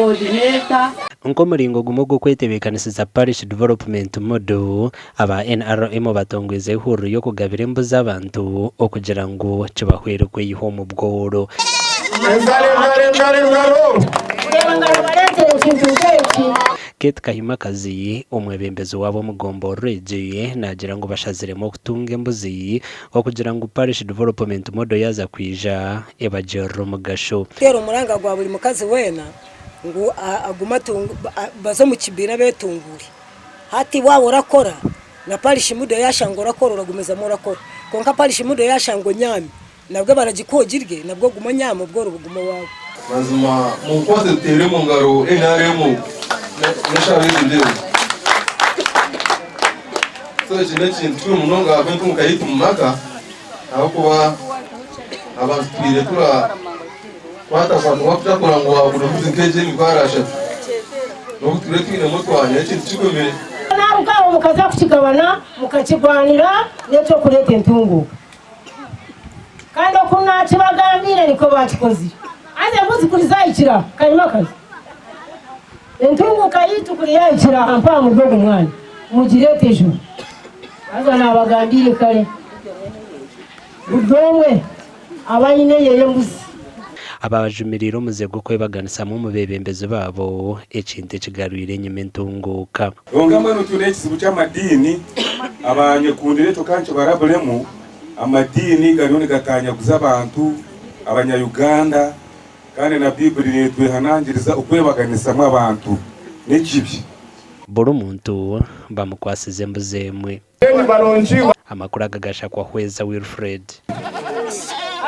coordinator Nko muringo gumugo kwetebekanisiza parish development model aba NRM batongweze hururu yo kugabira embuzi abantu okugira ngo kibahwerwe iho mu bworo. Kate Kahimakazi umwebembezi wabo mugombo regiye nagira ngo bashaziremo kutunga embuzi okugira ngo parish development model yaza kwija ebajero mugasho. Kero muranga gwa buri mukazi wena ngo aguma bazo mu kibira betunguri hati wabo urakora na parish mudo yashangora akora uragumeza mu urakora konka parish mudo yashango nyami nabwo baragikogirwe nabwo guma nyama ubworo buguma wabo bazuma mu kwase tere mu ngaro NRM neshabizi ndero so kintu cy'umunonga abantu mukayita mu maka aho kuba abasipire tura kwata kwatu wakutakora ngo waburuzi nkeje bikarasha no turekine mutwanya ikintu cy'ukomeye naruka mukaza kukigabana mukakigwanira neto kurete ntungu kandi okuna kibagambire niko bakikoze aze mbuzi kurizayikira Kahimakazi entungu kayitu kuriyayikira ampa mu bwogo mwana mugirete ejo aza nabagambire kare udomwe abayine yeye mbuzi abajumiriro muze gukwe baganisamo mu bebembezi babo ekinte kigarurire nyime ntunguka ongamwe n'utunekizibu cy'amadini abanyekundire tokancho barabulemu amadini garione gatanya kuza abantu abanya-Uganda kandi na Bible twehanangiriza ukwebaganisamo abantu n'ekibi buri muntu bamukwasize mbuzemwe amakuru agagasha kwa Hweza Wilfred.